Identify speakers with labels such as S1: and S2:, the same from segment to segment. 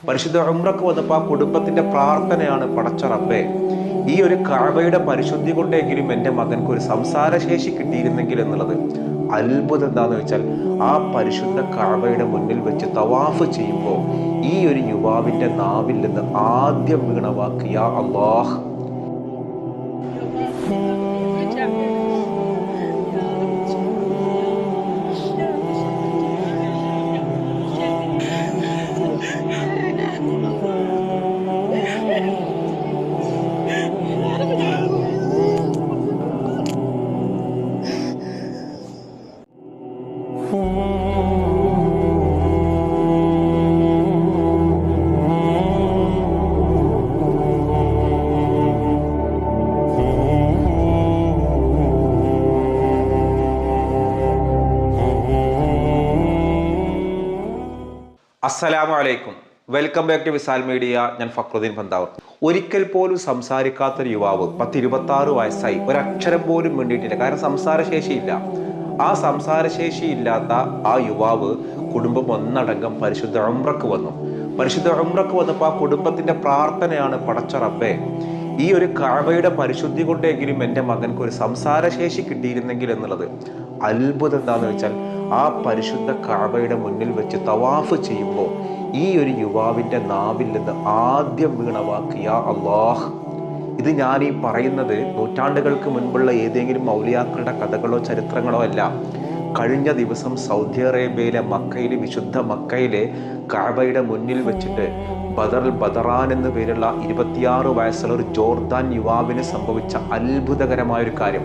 S1: പരിശുദ്ധ ഉംറക്ക് വന്നപ്പോൾ ആ കുടുംബത്തിന്റെ പ്രാർത്ഥനയാണ്, പടച്ച റബ്ബേ, ഈ ഒരു കഅബയുടെ പരിശുദ്ധി കൊണ്ടെങ്കിലും എൻ്റെ മകൻക്ക് ഒരു സംസാരശേഷി കിട്ടിയിരുന്നെങ്കിൽ എന്നുള്ളത്. അത്ഭുതം എന്താന്ന് വെച്ചാൽ ആ പരിശുദ്ധ കഅബയുടെ മുന്നിൽ വെച്ച് തവാഫ് ചെയ്യുമ്പോൾ ഈ ഒരു യുവാവിന്റെ നാവിൽ നിന്ന് ആദ്യം വീണ വാക്ക് യാ അല്ലാഹ്. അസ്സലാമു അലൈക്കും, welcome back to Visal media. ഞാൻ ഫക്രുദ്ദീൻ പന്താവൂർ. ഒരിക്കൽ പോലും സംസാരിക്കാത്തൊരു യുവാവ്, 10-26 വയസ്സായി, ഒരക്ഷരം പോലും വേണ്ടിയിട്ടില്ല. കാരണം സംസാരശേഷിയില്ല. ആ സംസാരശേഷി ഇല്ലാത്ത ആ യുവാവ് കുടുംബം ഒന്നടങ്കം പരിശുദ്ധ ഉംറക്ക് വന്നു. പരിശുദ്ധ ഉംറക്ക് വന്നപ്പോൾ ആ കുടുംബത്തിന്റെ പ്രാർത്ഥനയാണ്, പടച്ച റബ്ബേ, ഈ ഒരു കഅബയുടെ പരിശുദ്ധി കൊണ്ടെങ്കിലും എൻ്റെ മകൻക്ക് ഒരു സംസാരശേഷി കിട്ടിയിരുന്നെങ്കിൽ എന്നുള്ളത്. അത്ഭുതം എന്താന്ന് വെച്ചാൽ ആ പരിശുദ്ധ കഅബയുടെ മുന്നിൽ വെച്ച് തവാഫ് ചെയ്യുമ്പോൾ ഈ ഒരു യുവാവിന്റെ നാവിൽ നിന്ന് ആദ്യം വീണ വാക്ക് യാ അല്ലാഹ്. ഇത് ഞാൻ ഈ പറയുന്നത് നൂറ്റാണ്ടുകൾക്ക് മുൻപുള്ള ഏതെങ്കിലും മൗലിയാക്കളുടെ കഥകളോ ചരിത്രങ്ങളോ അല്ല. കഴിഞ്ഞ ദിവസം സൗദി അറേബ്യയിലെ മക്കയിലെ, വിശുദ്ധ മക്കയിലെ കഅബയുടെ മുന്നിൽ വെച്ചിട്ട് ബദറാൻ എന്ന പേരുള്ള 26 വയസ്സുള്ള ഒരു ജോർദാൻ യുവാവിന് സംഭവിച്ച അത്ഭുതകരമായൊരു കാര്യം.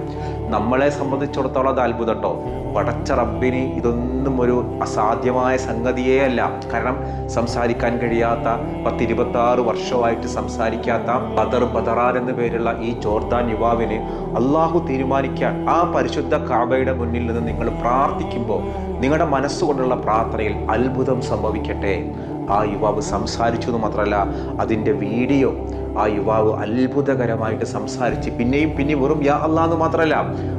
S1: നമ്മളെ സംബന്ധിച്ചിടത്തോളം അത് അത്ഭുതം കേട്ടോ. പടച്ച റബ്ബിന് ഇതൊന്നും ഒരു അസാധ്യമായ സംഗതിയേ അല്ല. കാരണം സംസാരിക്കാൻ കഴിയാത്ത, 10-26 വർഷമായിട്ട് സംസാരിക്കാത്ത ബദറാൻ എന്ന പേരുള്ള ഈ ജോർദാൻ യുവാവിന് അള്ളാഹു തീരുമാനിക്കാൻ ആ പരിശുദ്ധ കഅബയുടെ മുന്നിൽ നിന്ന് നിങ്ങൾ പ്രാർത്ഥിക്കുമ്പോൾ നിങ്ങളുടെ മനസ്സുകൊണ്ടുള്ള പ്രാർത്ഥനയിൽ അത്ഭുതം സംഭവിക്കട്ടെ. ആ യുവാവ് സംസാരിച്ചു എന്ന് മാത്രമല്ല, അതിൻ്റെ വീഡിയോ ആ യുവാവ് അത്ഭുതകരമായിട്ട് സംസാരിച്ച് പിന്നെയും വെറും യാ അല്ലാ എന്ന് മാത്രമല്ല,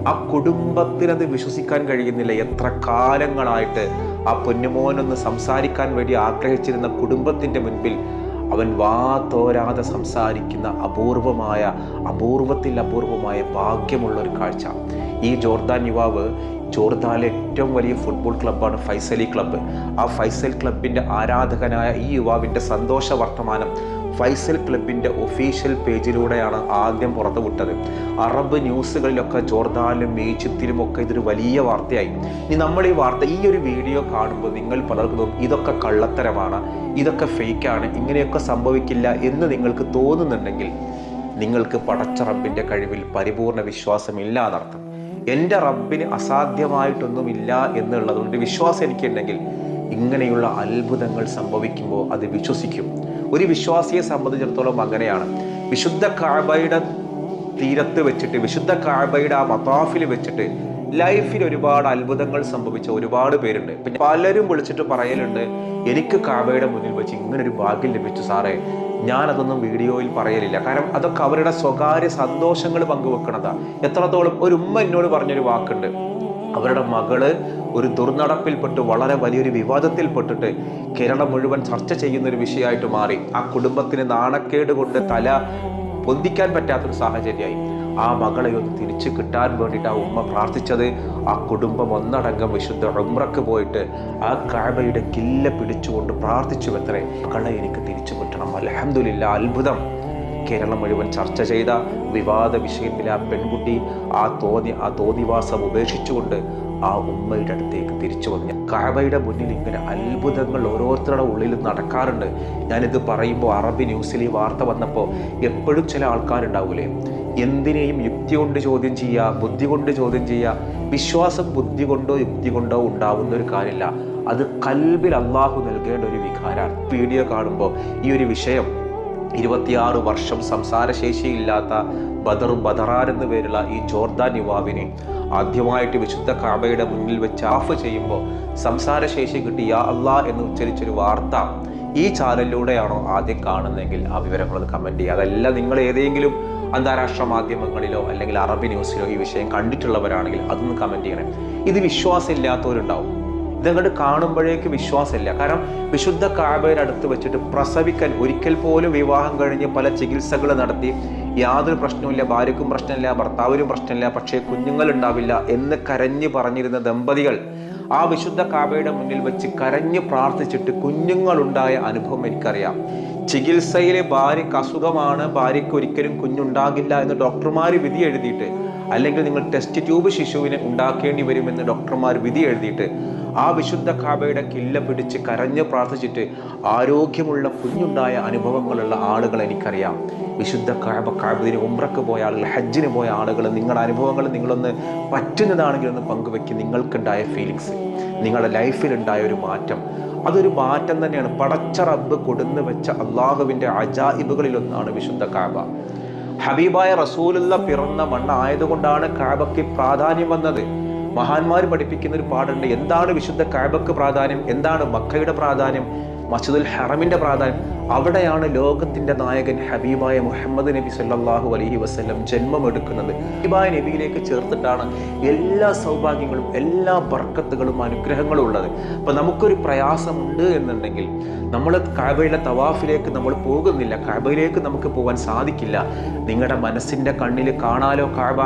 S1: ആ കുടുംബത്തിനത് വിശ്വസിക്കാൻ കഴിയുന്നില്ല. എത്ര കാലങ്ങളായിട്ട് ആ പൊന്നുമോനൊന്ന് സംസാരിക്കാൻ വേണ്ടി ആഗ്രഹിച്ചിരുന്ന കുടുംബത്തിൻ്റെ മുൻപിൽ അവൻ തോരാതെ സംസാരിക്കുന്ന അപൂർവമായ ഭാഗ്യമുള്ള ഒരു കാഴ്ച. ഈ ജോർദാൻ യുവാവ്, ജോർദാനിലെ ഏറ്റവും വലിയ ഫുട്ബോൾ ക്ലബ്ബാണ് ഫൈസലി ക്ലബ്ബ്. ആ ഫൈസൽ ക്ലബിൻ്റെ ആരാധകനായ ഈ യുവാവിൻ്റെ സന്തോഷ വർത്തമാനം ഫൈസൽ ക്ലബിൻ്റെ ഒഫീഷ്യൽ പേജിലൂടെയാണ് ആദ്യം പുറത്തുവിട്ടത്. അറബ് ന്യൂസുകളിലൊക്കെ, ജോർദാനിലും ഈജിപ്തിലും ഒക്കെ ഇതൊരു വലിയ വാർത്തയായി. ഇനി നമ്മൾ ഈ ഒരു വീഡിയോ കാണുമ്പോൾ നിങ്ങൾ പലർക്കും ഇതൊക്കെ കള്ളത്തരമാണ്, ഇതൊക്കെ ഫേക്കാണ്, ഇങ്ങനെയൊക്കെ സംഭവിക്കില്ല എന്ന് നിങ്ങൾക്ക് തോന്നുന്നുണ്ടെങ്കിൽ നിങ്ങൾക്ക് പടച്ച റബ്ബിൻ്റെ കഴിവിൽ പരിപൂർണ വിശ്വാസമില്ല എന്നർത്ഥം. എൻ്റെ റബ്ബിന് അസാധ്യമായിട്ടൊന്നുമില്ല എന്നുള്ളതുകൊണ്ട് വിശ്വാസം എനിക്കുണ്ടെങ്കിൽ ഇങ്ങനെയുള്ള അത്ഭുതങ്ങൾ സംഭവിക്കുമ്പോൾ അത് വിശ്വസിക്കും. ഒരു വിശ്വാസിയെ സംബന്ധിച്ചിടത്തോളം അങ്ങനെയാണ്. വിശുദ്ധ കഅബയുടെ തീരത്ത് വെച്ചിട്ട്, വിശുദ്ധ കഅബയുടെ ആ മതാഫിൽ വെച്ചിട്ട് ലൈഫിൽ ഒരുപാട് അത്ഭുതങ്ങൾ സംഭവിച്ച ഒരുപാട് പേരുണ്ട്. പിന്നെ പലരും വിളിച്ചിട്ട് പറയലുണ്ട്, എനിക്ക് കഅബയുടെ മുന്നിൽ വെച്ച് ഇങ്ങനൊരു ഭാഗ്യം ലഭിച്ചു സാറേ. ഞാനതൊന്നും വീഡിയോയിൽ പറയലില്ല. കാരണം അതൊക്കെ അവരുടെ സ്വകാര്യ സന്തോഷങ്ങൾ പങ്കുവെക്കണതാണ്. എത്രത്തോളം ഒരു ഉമ്മ എന്നോട് പറഞ്ഞൊരു വാക്കുണ്ട്, അവരുടെ മകള് ഒരു ദുർനടപ്പിൽപ്പെട്ട് വളരെ വലിയൊരു വിവാദത്തിൽപ്പെട്ടിട്ട് കേരളം മുഴുവൻ ചർച്ച ചെയ്യുന്നൊരു വിഷയമായിട്ട് മാറി. ആ കുടുംബത്തിന് നാണക്കേട് കൊണ്ട് തല പൊന്തിക്കാൻ പറ്റാത്തൊരു സാഹചര്യമായി. ആ മകളെ ഒന്ന് തിരിച്ചു കിട്ടാൻ വേണ്ടിയിട്ട് ആ ഉമ്മ പ്രാർത്ഥിച്ചത്, ആ കുടുംബം ഒന്നടങ്കം വിശുദ്ധ ഉംറക്ക് പോയിട്ട് ആ കഅബയുടെ കില്ല പിടിച്ചുകൊണ്ട് പ്രാർത്ഥിച്ചു, എത്രേ മകളെ എനിക്ക് തിരിച്ചു കിട്ടണം. അൽഹംദുലില്ലാ, അത്ഭുതം. കേരളം മുഴുവൻ ചർച്ച ചെയ്ത വിവാദ വിഷയത്തിൽ ആ പെൺകുട്ടി ആ തോന്നിവാസം ഉപേക്ഷിച്ചുകൊണ്ട് ആ ഉമ്മയുടെ അടുത്തേക്ക് തിരിച്ചു വന്നു. കഅബയുടെ മുന്നിൽ ഇങ്ങനെ അത്ഭുതങ്ങൾ ഓരോരുത്തരുടെ ഉള്ളിൽ നടക്കാറുണ്ട്. ഞാനിത് പറയുമ്പോൾ അറബി ന്യൂസിൽ ഈ വാർത്ത വന്നപ്പോൾ എപ്പോഴും ചില ആൾക്കാരുണ്ടാവൂലേ, എന്തിനേയും യുക്തി കൊണ്ട് ചോദ്യം ചെയ്യുക, ബുദ്ധി കൊണ്ട് ചോദ്യം ചെയ്യുക. വിശ്വാസം ബുദ്ധി കൊണ്ടോ യുക്തി കൊണ്ടോ ഉണ്ടാവുന്ന ഒരു കാര്യമില്ല, അത് കൽബിൽ അള്ളാഹു നൽകേണ്ട ഒരു വികാരമാണ്. വീഡിയോ കാണുമ്പോൾ ഈ ഒരു വിഷയം, 26 വർഷം സംസാരശേഷിയില്ലാത്ത ബദറാൻ എന്ന പേരുള്ള ഈ ജോർദാൻ യുവാവിനെ ആദ്യമായിട്ട് വിശുദ്ധ കഅബയുടെ മുന്നിൽ വെച്ച് ആഫ് ചെയ്യുമ്പോൾ സംസാരശേഷി കിട്ടി യാ അല്ലാ എന്ന് ഉച്ചരിച്ചൊരു വാർത്ത ഈ ചാനലിലൂടെയാണോ ആദ്യം കാണുന്നതെങ്കിൽ ആ വിവരങ്ങളൊന്ന് കമൻറ്റ് ചെയ്യുക. അതല്ല നിങ്ങൾ ഏതെങ്കിലും അന്താരാഷ്ട്ര മാധ്യമങ്ങളിലോ അല്ലെങ്കിൽ അറബി ന്യൂസിലോ ഈ വിഷയം കണ്ടിട്ടുള്ളവരാണെങ്കിൽ അതൊന്ന് കമൻറ്റ് ചെയ്യണേ. ഇത് വിശ്വാസം ഇല്ലാത്തവരുണ്ടാവും. ഇതങ്ങോട്ട് കാണുമ്പോഴേക്ക് വിശ്വാസമില്ല. കാരണം വിശുദ്ധ കഅബയുടെ അടുത്ത് വെച്ചിട്ട് പ്രസവിക്കാൻ ഒരിക്കൽ പോലും വിവാഹം കഴിഞ്ഞ് പല ചികിത്സകൾ നടത്തി യാതൊരു പ്രശ്നവുമില്ല, ഭാര്യയ്ക്കും പ്രശ്നമില്ല, ഭർത്താവിനും പ്രശ്നമില്ല, പക്ഷേ കുഞ്ഞുങ്ങൾ ഉണ്ടാവില്ല എന്ന് കരഞ്ഞു പറഞ്ഞിരുന്ന ദമ്പതികൾ ആ വിശുദ്ധ കഅബയുടെ മുന്നിൽ വെച്ച് കരഞ്ഞു പ്രാർത്ഥിച്ചിട്ട് കുഞ്ഞുങ്ങളുണ്ടായ അനുഭവം എനിക്കറിയാം. ചികിത്സയിലെ ഭാര്യയ്ക്ക് അസുഖമാണ്, ഭാര്യയ്ക്ക് ഒരിക്കലും കുഞ്ഞുണ്ടാകില്ല എന്ന് ഡോക്ടർമാർ വിധി എഴുതിയിട്ട്, അല്ലെങ്കിൽ നിങ്ങൾ ടെസ്റ്റ് ട്യൂബ് ശിശുവിനെ ഉണ്ടാക്കേണ്ടി വരുമെന്ന് ഡോക്ടർമാർ വിധി എഴുതിയിട്ട് ആ വിശുദ്ധ കഅബയുടെ കില്ല പിടിച്ച് കരഞ്ഞ് പ്രാർത്ഥിച്ചിട്ട് ആരോഗ്യമുള്ള കുഞ്ഞുണ്ടായ അനുഭവങ്ങളുള്ള ആളുകൾ എനിക്കറിയാം. വിശുദ്ധ കഅബയിൽ ഉംറക്ക് പോയ ആളുകൾ, ഹജ്ജിന് പോയ ആളുകൾ, നിങ്ങളുടെ അനുഭവങ്ങൾ നിങ്ങളൊന്ന് പറ്റുന്നതാണെങ്കിൽ ഒന്ന് പങ്കുവെക്കും. നിങ്ങൾക്കുണ്ടായ ഫീലിങ്സ്, നിങ്ങളുടെ ലൈഫിലുണ്ടായ ഒരു മാറ്റം, അതൊരു മാറ്റം തന്നെയാണ്. പടച്ച റബ്ബ് കൊടുന്ന് വെച്ച അള്ളാഹുവിൻ്റെ അജായിബുകളിലൊന്നാണ് വിശുദ്ധ കഅബ. ഹബീബായ റസൂലുള്ള പിറന്ന മണ്ണായതുകൊണ്ടാണ് കഅബയ്ക്ക് പ്രാധാന്യം വന്നത്. മഹാന്മാർ പഠിപ്പിക്കുന്ന ഒരു പാടുണ്ട്. എന്താണ് വിശുദ്ധ കഅബയ്ക്ക് പ്രാധാന്യം, എന്താണ് മക്കയുടെ പ്രാധാന്യം, മസ്ജിദുൽ ഹറമിന്റെ പ്രാധാന്യം? അവിടെയാണ് ലോകത്തിന്റെ നായകൻ ഹബീബായ മുഹമ്മദ് നബി സല്ലല്ലാഹു അലൈഹി വസല്ലം ജന്മമെടുക്കുന്നത്. ഹബീബായ നബിയിലേക്ക് ചേർത്തിട്ടാണ് എല്ലാ സൗഭാഗ്യങ്ങളും എല്ലാ ബർക്കത്തുകളും അനുഗ്രഹങ്ങളും ഉള്ളത്. അപ്പൊ നമുക്കൊരു പ്രയാസമുണ്ട് എന്നുണ്ടെങ്കിൽ നമ്മൾ കഅബയിലെ തവാഫിലേക്ക് നമ്മൾ പോകുന്നില്ല, കഅബയിലേക്ക് നമുക്ക് പോകാൻ സാധിക്കില്ല. നിങ്ങളുടെ മനസ്സിന്റെ കണ്ണിൽ കാണാലോ കഅബ.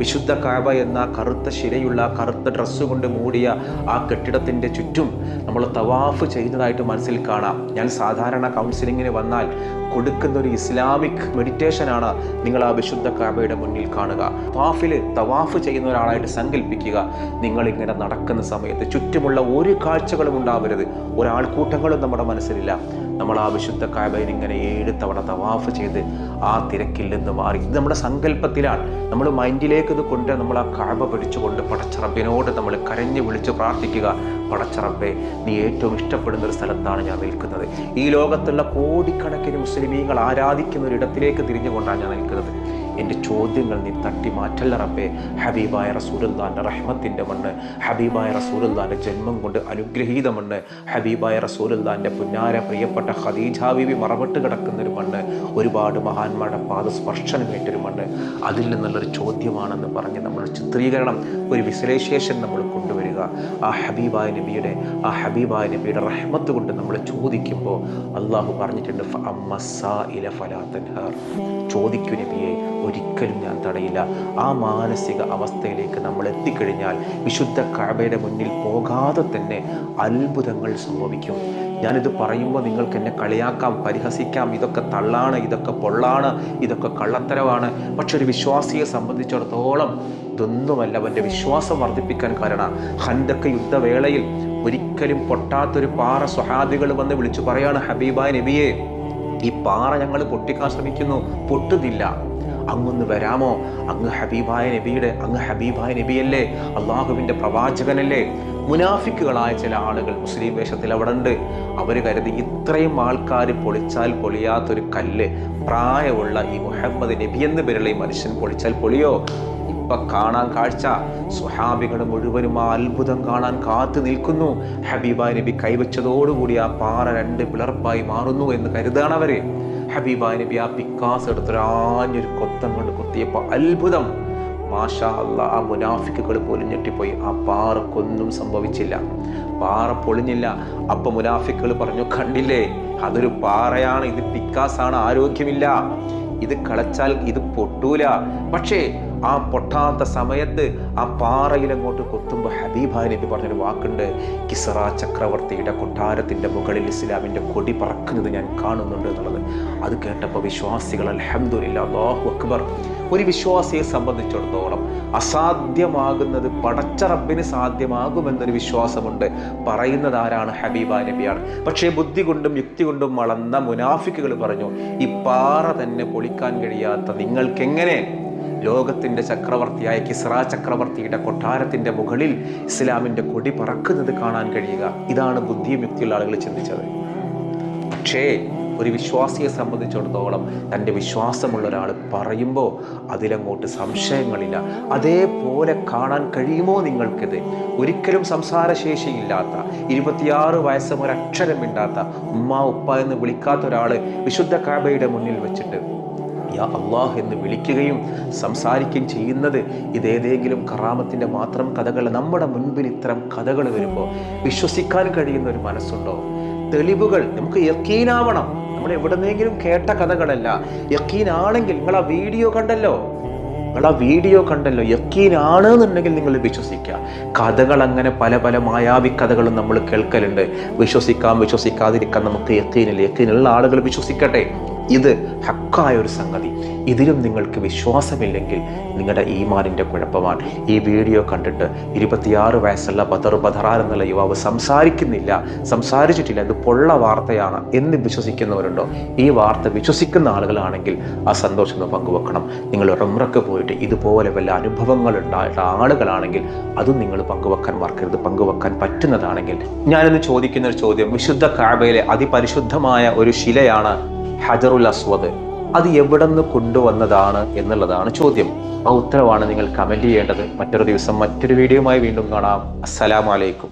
S1: വിശുദ്ധ കഅബ എന്ന കറുത്ത ശിലയുള്ള കറുത്ത ഡ്രസ്സ് കൊണ്ട് മൂടിയ ആ കെട്ടിടത്തിൻ്റെ ചുറ്റും നമ്മൾ തവാഫ് ചെയ്യുന്നതായിട്ട് മനസ്സിൽ കാണാം. ഞാൻ സാധാരണ കൗൺസിലിങ്ങിന് വന്നാൽ കൊടുക്കുന്ന ഒരു ഇസ്ലാമിക് മെഡിറ്റേഷനാണ് നിങ്ങൾ ആ വിശുദ്ധ കഅബയുടെ മുന്നിൽ കാണുക. തവാഫ് ചെയ്യുന്ന ഒരാളായിട്ട് സങ്കല്പിക്കുക. നിങ്ങളിങ്ങനെ നടക്കുന്ന സമയത്ത് ചുറ്റുമുള്ള ഒരു കാഴ്ചകളും ഉണ്ടാവരുത്, ഒരാൾക്കൂട്ടങ്ങളും നമ്മുടെ മനസ്സിലില്ല. നമ്മൾ ആ വിശുദ്ധ കഅബയിൽ ഇങ്ങനെ 7 തവണ തവാഫ് ചെയ്ത് ആ തിരക്കിൽ നിന്ന് മാറി, ഇത് നമ്മുടെ സങ്കല്പത്തിലാണ്. നമ്മൾ മൈൻഡിലേക്ക് ഇത് കൊണ്ട് നമ്മൾ ആ കഅബ പിടിച്ചുകൊണ്ട് പടച്ച റബ്ബിനോട് നമ്മൾ കരഞ്ഞു വിളിച്ച് പ്രാർത്ഥിക്കുക. പടച്ച റബ്ബേ, നീ ഏറ്റവും ഇഷ്ടപ്പെടുന്ന ഒരു സ്ഥലത്താണ് ഞാൻ നിൽക്കുന്നത്. ഈ ലോകത്തുള്ള കോടിക്കണക്കിന് മുസ്ലിമീങ്ങൾ ആരാധിക്കുന്ന ഒരു ഇടത്തിലേക്ക് തിരിഞ്ഞുകൊണ്ടാണ് ഞാൻ നിൽക്കുന്നത്. എൻ്റെ ചോദ്യങ്ങൾ നീ തട്ടി മാറ്റല്ല റബ്ബേ. ഹബീബായ റസൂലുള്ളാഹിന്റെ റഹ്മത്തിൻ്റെ മണ്ണ്, ഹബീബായ റസൂലുള്ളാഹിന്റെ ജന്മം കൊണ്ട് അനുഗ്രഹീത മണ്ണ്, ഹബീബായ റസൂലുള്ളാഹിന്റെ പുന്നാര പ്രിയപ്പെട്ട ഖദീജ ബീവി മറവിട്ട് കിടക്കുന്നൊരു മണ്ണ്, ഒരുപാട് മഹാന്മാരുടെ പാദസ്പർശനമേറ്റൊരു മണ്ണ്, അതിൽ നിന്നുള്ളൊരു ചോദ്യമാണെന്ന് പറഞ്ഞ് നമ്മൾ ചിത്രീകരണം, ഒരു വിശ്ലേഷേഷൻ നമ്മൾ കൊണ്ടുവരിക. ആ ഹബീബായ നബിയുടെ റഹ്മത്ത് കൊണ്ട് നമ്മൾ ചോദിക്കുമ്പോൾ അള്ളാഹു പറഞ്ഞിട്ടുണ്ട്, ചോദിക്കൂ നബിയെ, ഒരിക്കലും ഞാൻ തടയില്ല. ആ മാനസിക അവസ്ഥയിലേക്ക് നമ്മൾ എത്തിക്കഴിഞ്ഞാൽ വിശുദ്ധ കഅബയുടെ മുന്നിൽ പോകാതെ തന്നെ അത്ഭുതങ്ങൾ സംഭവിക്കും. ഞാനിത് പറയുമ്പോൾ നിങ്ങൾക്ക് എന്നെ കളിയാക്കാം, പരിഹസിക്കാം, ഇതൊക്കെ തള്ളാണ്, ഇതൊക്കെ പൊള്ളാണ്, ഇതൊക്കെ കള്ളത്തരവാണ്. പക്ഷെ ഒരു വിശ്വാസിയെ സംബന്ധിച്ചിടത്തോളം ഇതൊന്നുമല്ല അവൻ്റെ വിശ്വാസം വർദ്ധിപ്പിക്കാൻ കാരണം. ഖന്തക്ക് യുദ്ധവേളയിൽ ഒരിക്കലും പൊട്ടാത്തൊരു പാറ സ്വഹാബികൾ വന്ന് വിളിച്ചു പറയാണ്, ഹബീബായ നബിയെ, ഈ പാറ ഞങ്ങൾ പൊട്ടിക്കാൻ ശ്രമിക്കുന്നു, പൊട്ടുന്നില്ല, അങ്ങൊന്ന് വരാമോ? അങ്ങ് ഹബീബായ നബിയല്ലേ, അള്ളാഹുവിൻ്റെ പ്രവാചകനല്ലേ? മുനാഫിക്കുകളായ ചില ആളുകൾ മുസ്ലിം വേഷത്തിൽ അവിടെ ഉണ്ട്. അവർ കരുതി ഇത്രയും ആൾക്കാർ പൊളിച്ചാൽ പൊളിയാത്തൊരു കല്ല്, പ്രായമുള്ള ഈ മുഹമ്മദ് നബി എന്ന് പേരുള്ള ഈ മനുഷ്യൻ പൊളിച്ചാൽ പൊളിയോ? ഇപ്പൊ കാണാൻ കാഴ്ച, സ്വഹാബികൾ മുഴുവനും ആ അത്ഭുതം കാണാൻ കാത്തു നിൽക്കുന്നു. ഹബീബായ നബി കൈവച്ചതോടുകൂടി ആ പാറ 2 പിളർപ്പായി മാറുന്നു എന്ന് കരുതാണ് അവര്. ഹബീബായ നബി ആ പിക്കാസ് എടുത്തൊരാഞ്ഞൊരു കൊത്തം കൊണ്ട് കുത്തിയപ്പോൾ അത്ഭുതം, മാഷാ അല്ലാ, ആ മുനാഫിക്കുകൾ പോലും ഞെട്ടിപ്പോയി. ആ പാറക്കൊന്നും സംഭവിച്ചില്ല, പാറ പൊളിഞ്ഞില്ല. അപ്പൊ മുനാഫിക്കുകൾ പറഞ്ഞു, കണ്ടില്ലേ, അതൊരു പാറയാണ്, ഇത് പിക്കാസാണ്, ആരോഗ്യമില്ല, ഇത് കളച്ചാൽ ഇത് പൊട്ടൂല. പക്ഷേ ആ പൊട്ടാത്ത സമയത്ത് ആ പാറയിലങ്ങോട്ട് കൊത്തുമ്പോൾ ഹബീബായ നബി പറഞ്ഞൊരു വാക്കുണ്ട്, കിസ്റ ചക്രവർത്തിയുടെ കൊട്ടാരത്തിൻ്റെ മുകളിൽ ഇസ്ലാമിൻ്റെ കൊടി പറക്കുന്നത് ഞാൻ കാണുന്നുണ്ട് എന്നുള്ളത്. അത് കേട്ടപ്പോൾ വിശ്വാസികൾ അൽഹംദുലില്ലാ, അല്ലാഹു അക്ബർ. ഒരു വിശ്വാസിയെ സംബന്ധിച്ചിടത്തോളം അസാധ്യമാകുന്നത് പടച്ച റബ്ബിന് സാധ്യമാകുമെന്നൊരു വിശ്വാസമുണ്ട്. പറയുന്നത് ആരാണ്? ഹബീബായ നബിയാണ്. പക്ഷേ ബുദ്ധി കൊണ്ടും യുക്തി കൊണ്ടും വളർന്ന മുനാഫിക്കുകൾ പറഞ്ഞു, ഈ പാറ തന്നെ പൊളിക്കാൻ കഴിയാത്ത നിങ്ങൾക്കെങ്ങനെ ലോകത്തിൻ്റെ ചക്രവർത്തിയായ കിസ്റ ചക്രവർത്തിയുടെ കൊട്ടാരത്തിൻ്റെ മുകളിൽ ഇസ്ലാമിൻ്റെ കൊടി പറക്കുന്നത് കാണാൻ കഴിയുക? ഇതാണ് ബുദ്ധിയും യുക്തിയുള്ള ആളുകൾ ചിന്തിച്ചത്. പക്ഷേ ഒരു വിശ്വാസിയെ സംബന്ധിച്ചിടത്തോളം തൻ്റെ വിശ്വാസമുള്ള ഒരാൾ പറയുമ്പോൾ അതിലങ്ങോട്ട് സംശയങ്ങളില്ല. അതേപോലെ കാണാൻ കഴിയുമോ നിങ്ങൾക്കിത്? ഒരിക്കലും സംസാരശേഷിയില്ലാത്ത, 26 വയസ്സും ഒരക്ഷരം മിണ്ടാത്ത, ഉമ്മ ഉപ്പ എന്ന് വിളിക്കാത്ത ഒരാൾ വിശുദ്ധ കഅബയുടെ മുന്നിൽ വെച്ചിട്ട് യാ അള്ളാഹ് എന്ന് വിളിക്കുകയും സംസാരിക്കുകയും ചെയ്യുന്നത് ഇതേതെങ്കിലും കറാമത്തിൻ്റെ മാത്രം കഥകൾ. നമ്മുടെ മുൻപിൽ ഇത്തരം കഥകൾ വരുമ്പോൾ വിശ്വസിക്കാൻ കഴിയുന്ന ഒരു മനസ്സുണ്ടോ? തെളിവുകൾ നമുക്ക് യക്കീനാവണം. നമ്മൾ എവിടെന്നെങ്കിലും കേട്ട കഥകളല്ല. യക്കീനാണെങ്കിൽ നിങ്ങൾ ആ വീഡിയോ കണ്ടല്ലോ, യക്കീനാണ് എന്നുണ്ടെങ്കിൽ നിങ്ങൾ വിശ്വസിക്കുക. കഥകൾ അങ്ങനെ പല പല മായാവി കഥകളും നമ്മൾ കേൾക്കലുണ്ട്. വിശ്വസിക്കാതിരിക്കാൻ നമുക്ക് യക്കീനില്ല. യക്കീനുള്ള ആളുകൾ വിശ്വസിക്കട്ടെ. ഇത് ഹക്കായ ഒരു സംഗതി. ഇതിലും നിങ്ങൾക്ക് വിശ്വാസമില്ലെങ്കിൽ നിങ്ങളുടെ ഈമാനിൻ്റെ കുഴപ്പമാണ്. ഈ വീഡിയോ കണ്ടിട്ട് 26 വയസ്സുള്ള ബദറാൻ എന്നുള്ള യുവാവ് സംസാരിച്ചിട്ടില്ല, ഇത് പൊള്ള വാർത്തയാണ് എന്ന് വിശ്വസിക്കുന്നവരുണ്ടോ? ഈ വാർത്ത വിശ്വസിക്കുന്ന ആളുകളാണെങ്കിൽ ആ സന്തോഷം ഒന്ന് പങ്കുവെക്കണം. നിങ്ങൾ ഉംറയ്ക്ക് പോയിട്ട് ഇതുപോലെ വല്ല അനുഭവങ്ങൾ ഉണ്ടായിട്ട ആളുകളാണെങ്കിൽ അതും നിങ്ങൾ പങ്കുവെക്കാൻ മറക്കരുത്. പങ്കുവെക്കാൻ പറ്റുന്നതാണെങ്കിൽ ഞാനിന്ന് ചോദിക്കുന്ന ഒരു ചോദ്യം, വിശുദ്ധ കഅബയിലെ അതിപരിശുദ്ധമായ ഒരു ശിലയാണ് ഹജറുൽ അസ്വദ്. അത് എവിടെ നിന്ന് കൊണ്ടുവന്നതാണ് എന്നുള്ളതാണ് ചോദ്യം. ആ ഉത്തരവാണ് നിങ്ങൾ കമന്റ് ചെയ്യേണ്ടത്. മറ്റൊരു ദിവസം മറ്റൊരു വീഡിയോയുമായി വീണ്ടും കാണാം. അസ്സലാമു അലൈക്കും.